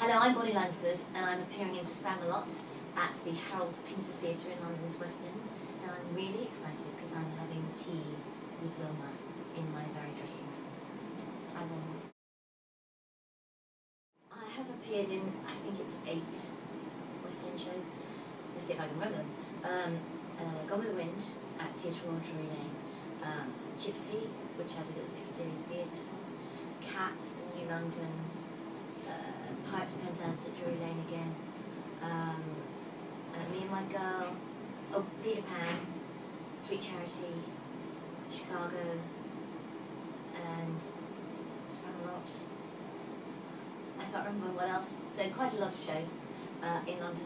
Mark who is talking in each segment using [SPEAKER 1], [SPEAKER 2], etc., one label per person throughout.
[SPEAKER 1] Hello, I'm Bonnie Langford and I'm appearing in Spamalot at the Harold Pinter Theatre in London's West End, and I'm really excited because I'm having tea with Wilma in my very dressing room. Hi Wilma. I have appeared in, I think it's 8 West End shows. Let's see if I can remember them. Gone with the Wind at Theatre Royal Drury Lane, Gypsy, which I did at the Piccadilly Theatre, Cats in New London, Pirates of Penzance at Drury Lane again, Me and My Girl, oh, Peter Pan, Sweet Charity, Chicago, and Spamalot. I can't remember what else. So quite a lot of shows in London.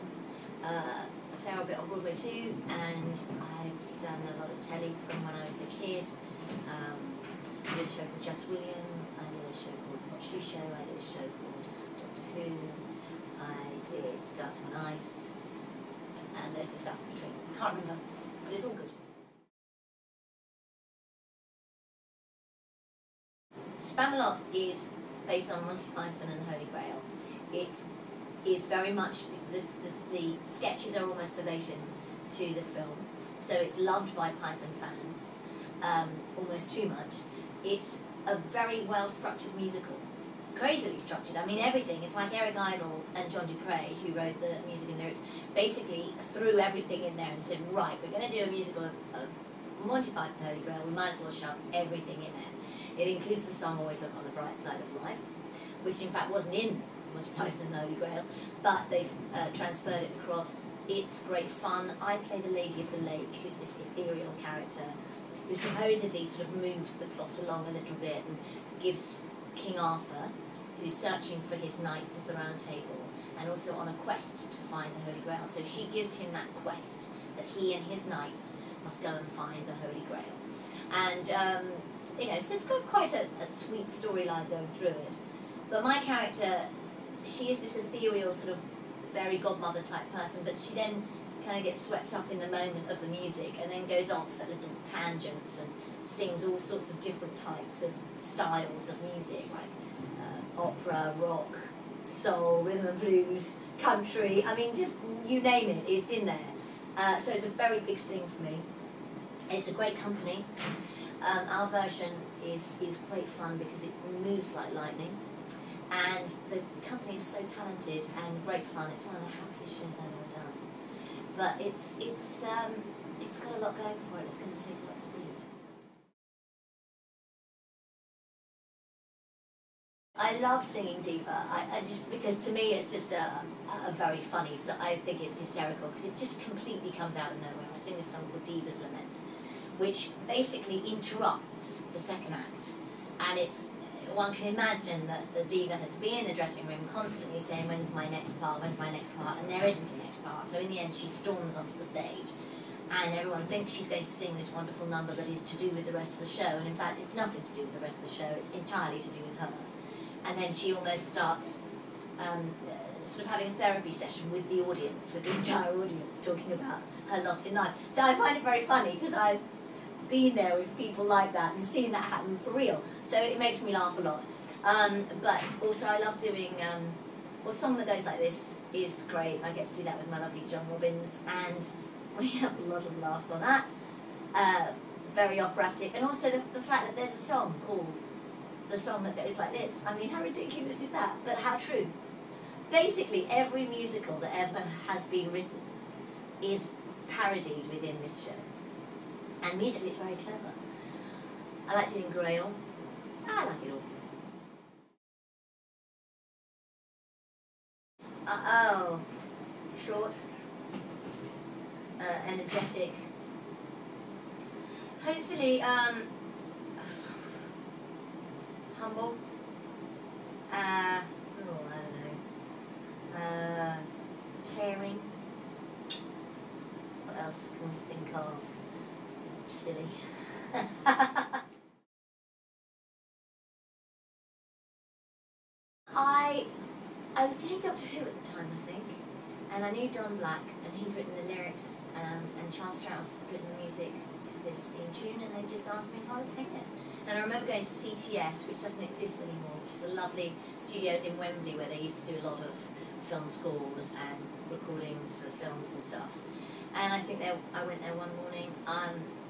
[SPEAKER 1] A fair bit on Broadway too, and I've done a lot of telly from when I was a kid. I did a show called Just William, I did a show called Hot Shoe Show, I did a show called Doctor Who, I did Dance on Ice, and there's the stuff in between. I can't remember, but it's all good. Spamalot is based on Monty Python and the Holy Grail. It is very much, the sketches are almost verbatim to the film, so it's loved by Python fans, almost too much. It's a very well structured musical, crazily structured. I mean everything, it's like Eric Idle and John Dupre, who wrote the music and lyrics, basically threw everything in there and said, right, we're going to do a musical of Monty Python and the Holy Grail, we might as well shove everything in there. It includes the song Always Look on the Bright Side of Life, which in fact wasn't in Monty Python and the Holy Grail, but they've transferred it across. It's great fun. I play the Lady of the Lake, who's this ethereal character who supposedly sort of moves the plot along a little bit and gives King Arthur, who's searching for his Knights of the Round Table and also on a quest to find the Holy Grail. So she gives him that quest that he and his knights must go and find the Holy Grail. And you know, so it's got quite a sweet storyline going through it. But my character, she is this ethereal sort of fairy godmother type person, but she then kind of gets swept up in the moment of the music and then goes off at little tangents and sings all sorts of different types of styles of music, like opera, rock, soul, rhythm and blues, country. I mean, just you name it, it's in there. So it's a very big thing for me. It's a great company. Our version is great fun because it moves like lightning, and the company is so talented and great fun. It's one of the happiest shows I've ever done. But it's got a lot going for it. It's going to take a lot to beat. I love singing diva. I just, because to me it's just a very funny. So I think it's hysterical because it just completely comes out of nowhere. I sing this song called Diva's Lament, which basically interrupts the second act, and it's, one can imagine that the diva has been in the dressing room constantly saying, when's my next part, when's my next part, and there isn't a next part. So in the end she storms onto the stage and everyone thinks she's going to sing this wonderful number that is to do with the rest of the show, and in fact it's nothing to do with the rest of the show, it's entirely to do with her. And then she almost starts sort of having a therapy session with the audience, with the entire audience, talking about her lot in life. So I find it very funny because I've been there with people like that and seen that happen for real. So it makes me laugh a lot. But also I love doing, well, a song that goes like this is great. I get to do that with my lovely John Robbins, and we have a lot of laughs on that. Very operatic, and also the fact that there's a song called The Song That Goes Like This. I mean, how ridiculous is that? But how true. Basically, every musical that ever has been written is parodied within this show. And musically it's very clever. I like doing Grail. I like it all. Oh, short, energetic. Hopefully, humble. Oh, I don't know. Caring. What else can we think of? Silly. I was doing Doctor Who at the time, I think, and I knew Don Black, and he'd written the lyrics, and Charles Strauss had written the music to this theme tune, and they just asked me if I would sing it. And I remember going to CTS, which doesn't exist anymore, which is a lovely studios in Wembley where they used to do a lot of film scores and recordings for films and stuff. And I think I went there one morning.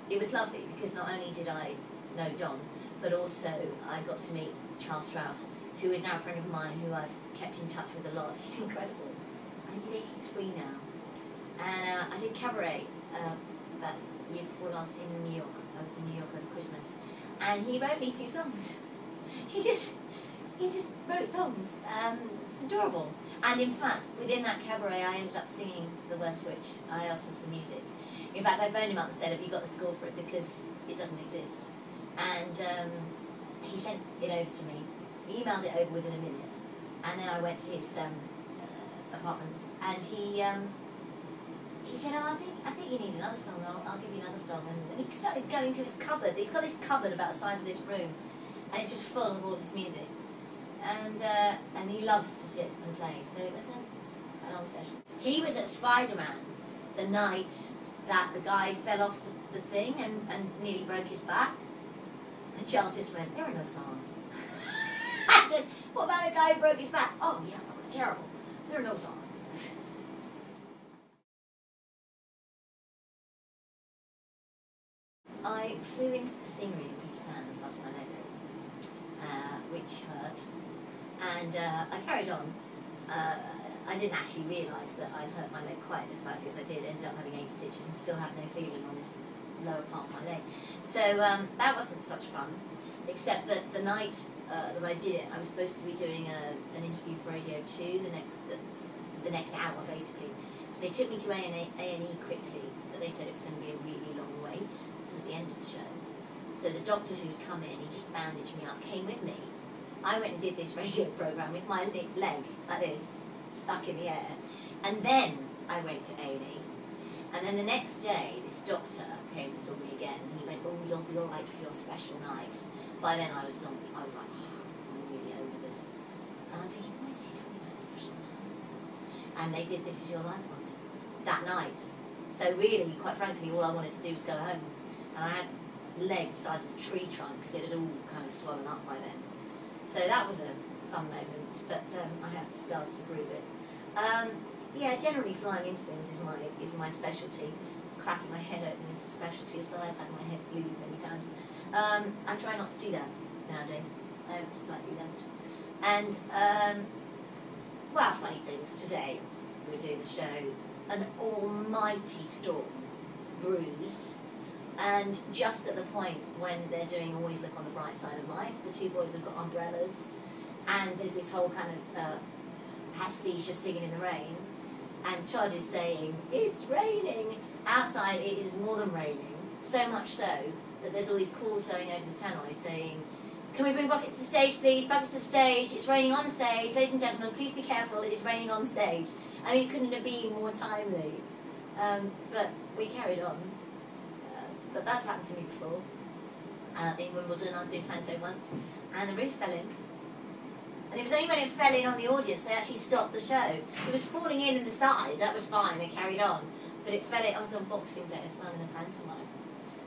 [SPEAKER 1] It was lovely because not only did I know Don, but also I got to meet Charles Strauss, who is now a friend of mine who I've kept in touch with a lot. He's incredible. I think he's 83 now. And I did cabaret that year before last in New York. I was in New York over Christmas. And he wrote me 2 songs. He just wrote songs. It's adorable. And in fact, within that cabaret, I ended up singing The Worst Witch. I asked him for music. In fact, I phoned him up and said, have you got the score for it? Because it doesn't exist. And he sent it over to me. He emailed it over within a minute. And then I went to his apartments, and he said, oh, I think you need another song. I'll give you another song. And he started going to his cupboard. He's got this cupboard about the size of this room, and it's just full of all his music. And he loves to sit and play. So it was a long session. He was at Spider-Man the night that the guy fell off the thing and nearly broke his back. And Charles just went, there are no songs. I said, what about the guy who broke his back? Oh yeah, that was terrible. There are no songs. I flew into the scenery in Peter Pan and lost my leg, which hurt. And I carried on. I didn't actually realise that I'd hurt my leg quite as badly as I did. Ended up having 8 stitches and still have no feeling on this lower part of my leg. So that wasn't such fun, except that the night that I did it, I was supposed to be doing an interview for Radio 2 the next hour, basically. So they took me to A&E quickly, but they said it was going to be a really long wait. This was at the end of the show. So the doctor who'd come in, he just bandaged me up, came with me. I went and did this radio programme with my leg like this, stuck in the air. And then I went to A&E. And then the next day, this doctor came and saw me again. And he went, oh, you'll be all right for your special night. By then I was like, oh, I'm really over this. And I'm thinking, why is he talking about special night? And they did This Is Your Life on me that night. So really, quite frankly, all I wanted to do was go home. And I had legs the size of a tree trunk because it had all kind of swollen up by then. So that was a fun moment, but I have the scars to prove it. Yeah, generally flying into things is my specialty. Cracking my head open is a specialty as well. I've had my head glued many times. I try not to do that nowadays. I have slightly left. And, well, funny things. Today, we were doing the show. An almighty storm brews. And just at the point when they're doing Always Look on the Bright Side of Life, the 2 boys have got umbrellas, and there's this whole kind of pastiche of Singing in the Rain, and Todd is saying, it's raining. Outside it is more than raining, so much so that there's all these calls going over the tannoy saying, can we bring buckets to the stage, please? Buckets to the stage, it's raining on stage. Ladies and gentlemen, please be careful, it is raining on stage. I mean, it couldn't have been more timely. But we carried on. But that's happened to me before. In Wimbledon, I was doing panto once, and the roof fell in. And it was only when it fell in on the audience they actually stopped the show. It was falling in the side, that was fine, they carried on. But it fell in, I was on Boxing Day as well in a pantomime.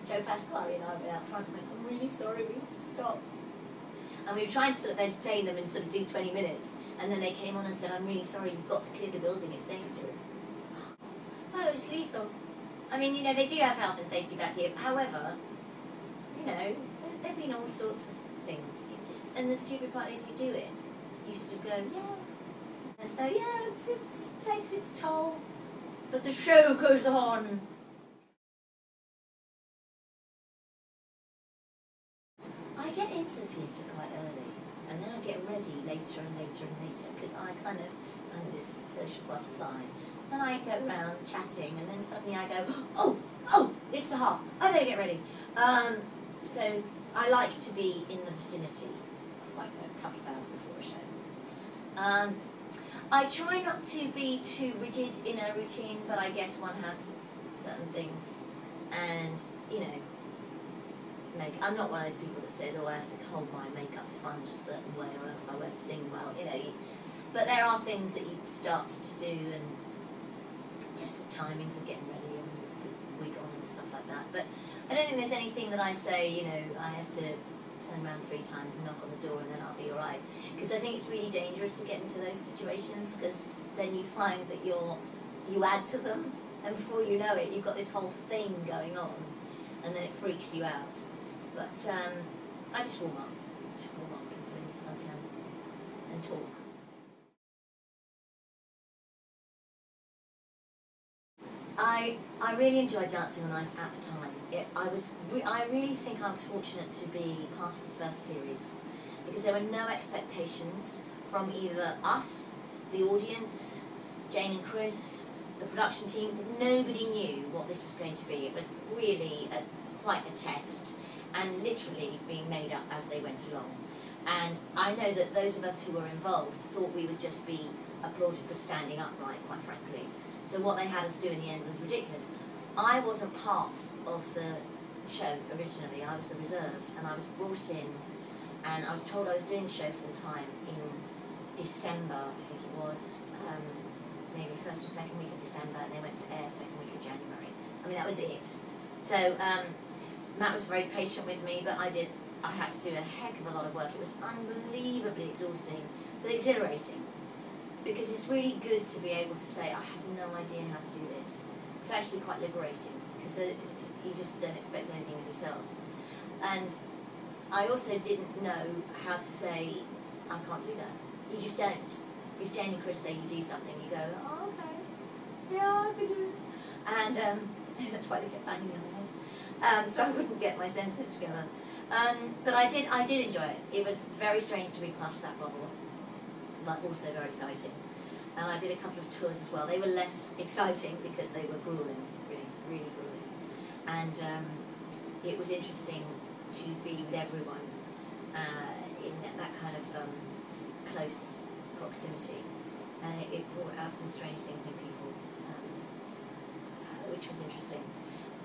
[SPEAKER 1] Joe Pasquale and I were out front and went, I'm really sorry, we have to stop. And we were trying to sort of entertain them and sort of do 20 minutes. And then they came on and said, I'm really sorry, you've got to clear the building, it's dangerous. Oh, it's lethal. I mean, you know, they do have health and safety back here. However, you know, there've been all sorts of things. And the stupid part is you do it. You sort of go, yeah. And so, yeah, it takes its toll. But the show goes on. I get into the theatre quite early. And then I get ready later and later and later. Because I'm this social butterfly. Then I go around chatting, and then suddenly I go, oh, it's the half. I better get ready. So I like to be in the vicinity, like a couple of hours before a show. I try not to be too rigid in a routine, but I guess one has certain things, and you know, I'm not one of those people that says, oh, I have to hold my makeup sponge a certain way, or else I won't sing well. You know, but there are things that you start to do, and just the timings of getting ready and wig on and stuff like that. But I don't think there's anything that I say, you know, I have to turn around 3 times and knock on the door and then I'll be alright. Because I think it's really dangerous to get into those situations, because then you find that you add to them, and before you know it, you've got this whole thing going on, and then it freaks you out. But I just warm up. Completely if I can, and talk. I really enjoyed dancing on ice at the time. I really think I was fortunate to be part of the first series, because there were no expectations from either us, the audience, Jane and Chris, the production team. Nobody knew what this was going to be. It was really quite a test, and literally being made up as they went along. And I know that those of us who were involved thought we would just be applauded for standing upright, quite frankly. So what they had us do in the end was ridiculous. I wasn't part of the show originally. I was the reserve, and I was brought in, and I was told I was doing the show full time in December, I think it was, maybe first or second week of December, and they went to air second week of January. I mean, that was it. So Matt was very patient with me, but I had to do a heck of a lot of work. It was unbelievably exhausting, but exhilarating. Because it's really good to be able to say, I have no idea how to do this. It's actually quite liberating, because you just don't expect anything of yourself. And I also didn't know how to say, I can't do that. You just don't. If Jane and Chris say you do something, you go, oh, okay, yeah, I can do it. And that's why they kept banging me on the head. So I wouldn't get my senses together. But I did enjoy it. It was very strange to be part of that bubble, but also very exciting. And I did a couple of tours as well. They were less exciting because they were grueling, really, really grueling. And it was interesting to be with everyone in that kind of close proximity. And it brought out some strange things in people, which was interesting.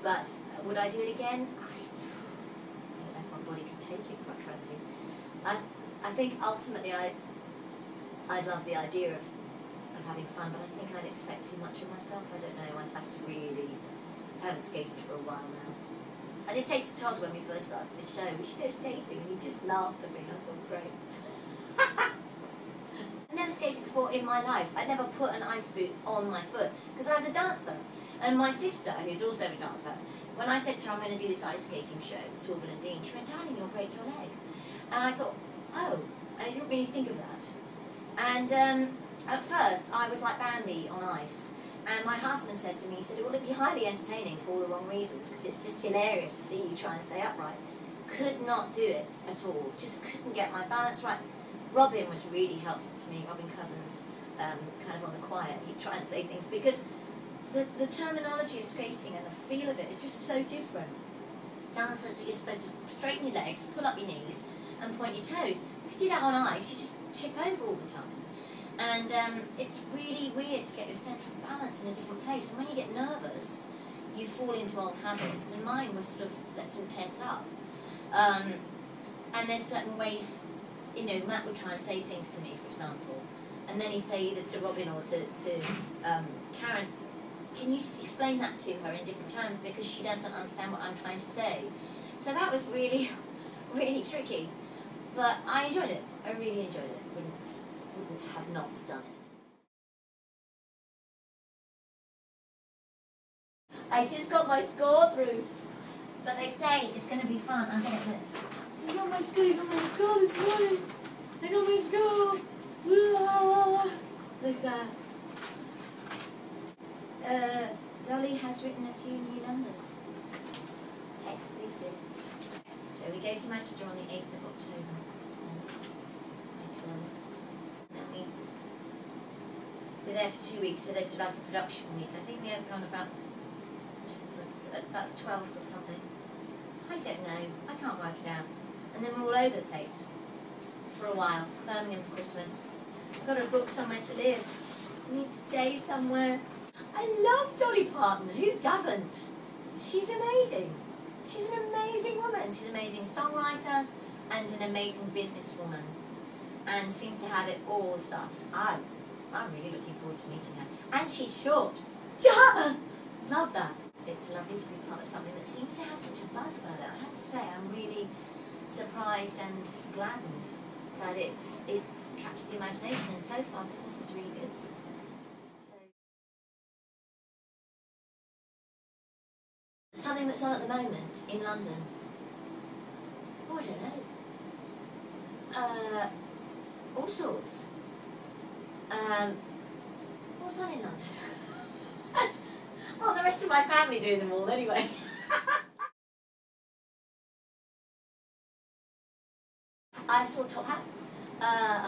[SPEAKER 1] But would I do it again? I don't know if my body could take it, quite frankly. I think ultimately I love the idea of having fun, but I think I'd expect too much of myself. I don't know, I'd have to really... I haven't skated for a while now. I did say to Todd when we first started this show, we should go skating, and he just laughed at me. I thought, great. I've never skated before in my life. I never put an ice boot on my foot, because I was a dancer. And my sister, who's also a dancer, when I said to her, I'm going to do this ice skating show with Torval and Dean, she went, darling, you'll break your leg. And I thought, oh, I didn't really think of that. And at first, I was like Bambi on ice. And my husband said to me, he said, it will be highly entertaining for all the wrong reasons, because it's just hilarious to see you try and stay upright. Could not do it at all. Just couldn't get my balance right. Robin was really helpful to me, Robin Cousins, kind of on the quiet. He'd try and say things, because the terminology of skating and the feel of it is just so different. Dancers, you're supposed to straighten your legs, pull up your knees, and point your toes. If you do that on ice, you just tip over all the time. And it's really weird to get your centre of balance in a different place. And when you get nervous, you fall into old habits. And mine was sort of, let's all tense up. And there's certain ways, you know, Matt would try and say things to me, for example. And then he'd say either to Robin or to Karen, can you explain that to her in different terms, because she doesn't understand what I'm trying to say. So that was really, really tricky. But I enjoyed it. I really enjoyed it. Wouldn't have not done it. I just got my score through. But they say it's going to be fun. I get it. I got my score this morning. I got my score. Look at that. Dolly has written a few new numbers. Exclusive. So we go to Manchester on the 8th of October. That's my list. My tour list. And then we're there for 2 weeks, so there's like a production week. I think we open on about the 12th or something. I don't know. I can't work it out. And then we're all over the place for a while. Birmingham for Christmas. I've got to book somewhere to live. I need to stay somewhere. I love Dolly Parton. Who doesn't? She's amazing. She's an amazing woman. She's an amazing songwriter and an amazing businesswoman, and seems to have it all sussed. I'm really looking forward to meeting her. And she's short. Yeah! Love that. It's lovely to be part of something that seems to have such a buzz about it. I have to say, I'm really surprised and gladdened that it's captured the imagination, and so far business is really good. So, something that's on at the moment in London. Oh, I don't know. All sorts. What's on in London? Oh, the rest of my family do them all anyway. I saw Top Hat,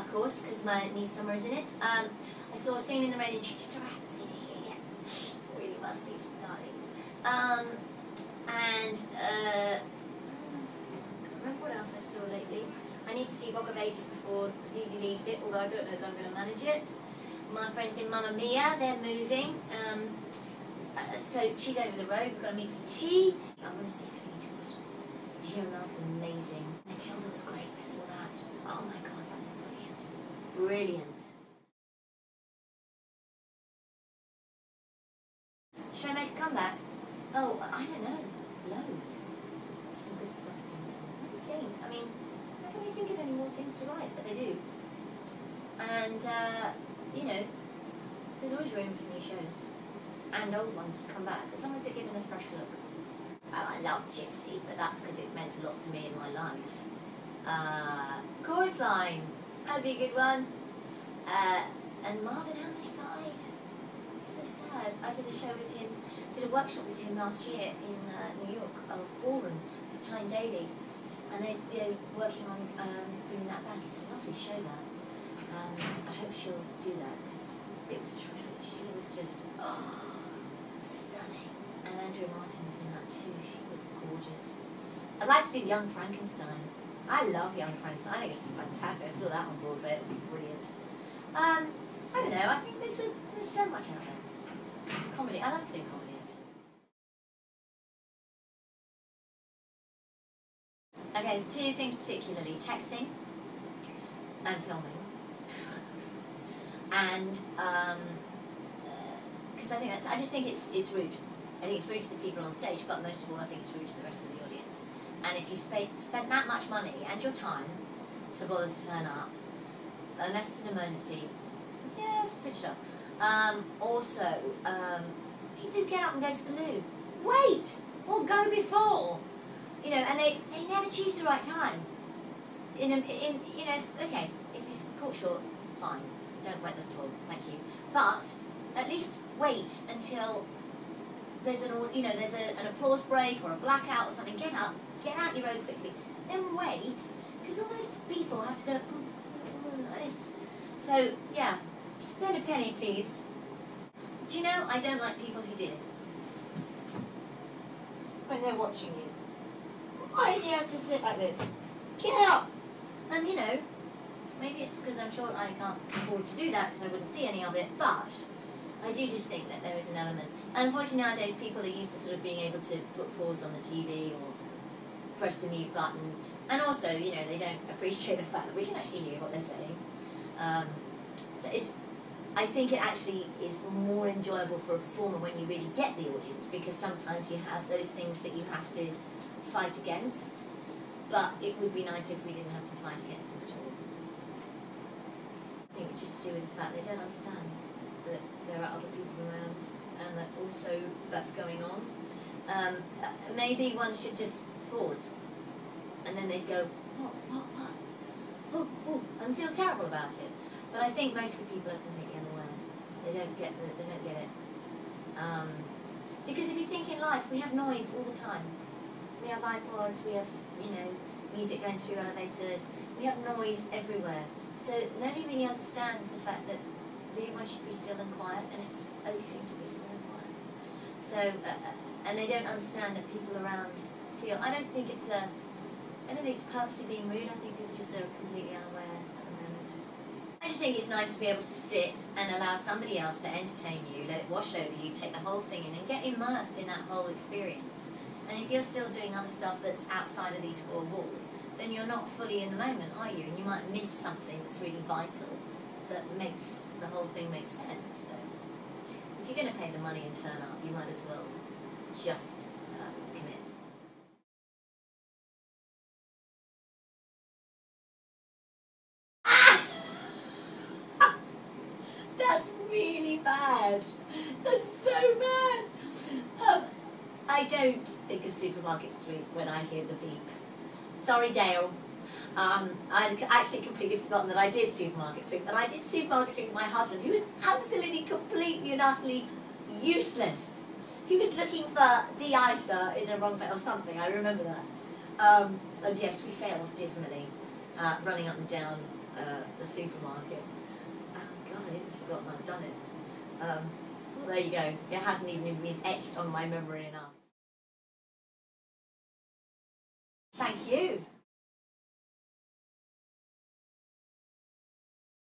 [SPEAKER 1] of course, because my niece Summer is in it. I saw Singing in the Rain in Chichester. I haven't seen it here yet. Really must see starting. I can't remember what else I saw lately. I need to see Rock of Ages before Zizi leaves it, although I don't know that I'm going to manage it. My friends in Mamma Mia, they're moving. So she's over the road, we've got to meet for tea. I want to see Sweeney Todd. Here and That's amazing. Matilda was great, I saw that. Oh my god, that was brilliant. Brilliant. Should I make a comeback? Oh, I don't know. Loads. There's some good stuff in there. What do you think? I mean, how can we think of any more things to write? But they do. And, you know, there's always room for new shows. And old ones to come back, as long as they're given a fresh look. Well, I love Gypsy, but that's because it meant a lot to me in my life. Chorus Line, that'd be a good one. And Marvin Hamish died. So sad. I did a show with him, did a workshop with him last year in New York of Ballroom, the Time Daily, and they're working on bringing that back. It's a lovely show, that. I hope she'll do that because it was terrific. She was just stunning, and Andrea Martin was in that too. She was gorgeous. I'd like to do Young Frankenstein. I love Young Frankenstein. I think it's fantastic. I saw that on Broadway. It was brilliant. I don't know. I think there's so much out there. Comedy. I love to do comedy, actually. Okay, there's two things particularly: texting and filming. And because I just think it's rude. I think it's rude to the people on stage, but most of all, I think it's rude to the rest of the audience. And if you spend that much money and your time to bother to turn up, unless it's an emergency, yes, switch it off. Also, people who get up and go to the loo, wait or go before, you know, and they never choose the right time. You know, okay, if you're caught short, fine. Don't wet the floor, thank you. But at least wait until there's an applause break or a blackout or something. Get out your row quickly. Then wait, because all those people have to go like this. So yeah, spend a penny, please. Do you know, I don't like people who do this when they're watching you. Why do you have to sit like this? Get up! And you know, maybe it's because I'm short, I can't afford to do that because I wouldn't see any of it, but I do just think that there is an element. And unfortunately nowadays people are used to sort of being able to put pause on the TV or press the mute button, and also, you know, they don't appreciate the fact that we can actually hear what they're saying. So I think it actually is more enjoyable for a performer when you really get the audience, because sometimes you have those things that you have to fight against, but it would be nice if we didn't have to fight against them at all. I think it's just to do with the fact they don't understand that there are other people around and that also that's going on. Maybe one should just pause and then they'd go, what? Oh, and feel terrible about it. But I think most people are completely unaware. They don't get it. Because if you think in life, we have noise all the time. We have iPods, we have, you know, music going through elevators, we have noise everywhere. So nobody really understands the fact that everyone should be still and quiet, and it's okay to be still and quiet. So, and they don't understand that people around feel. I don't think it's purposely being rude. I think people just are completely unaware at the moment. I just think it's nice to be able to sit and allow somebody else to entertain you, let it wash over you, take the whole thing in, and get immersed in that whole experience. And if you're still doing other stuff that's outside of these four walls, then you're not fully in the moment, are you? And you might miss something that's really vital that makes the whole thing make sense. So if you're going to pay the money and turn up, you might as well just bad. That's so bad. I don't think of Supermarket Sweep when I hear the beep. Sorry, Dale. I'd actually completely forgotten that I did Supermarket Sweep. And I did Supermarket Sweep with my husband, who was absolutely, completely and utterly useless. He was looking for de-icer in the wrong place or something, I remember that. And yes, we failed dismally, running up and down the supermarket. Oh God, I even forgotten I'd done it. Well, there you go. It hasn't even been etched on my memory enough.